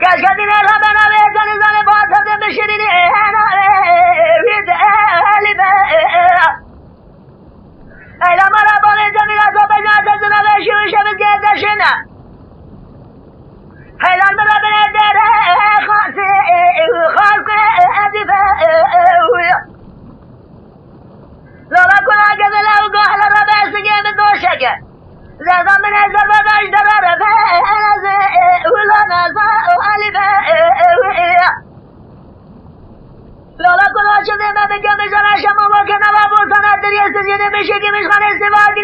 كشكدين ربنا بيتني زالي بواسطة بشريني انا ويد قلبي ايلا مرا بولي جميلة صوبنا تزنا بشوش بزيادة شنا ايلا مرا بنا دير خاصي خاصي ادفا لولا كنا قبل اوقع لربع سقيم الدوشك زادا من ازر بداش درار فانزي ولا نزا والفا لولا كنا شدي ما بكم جنا شمو وكنا بابو سنة دريس جدي مشي مش خانه سوا دي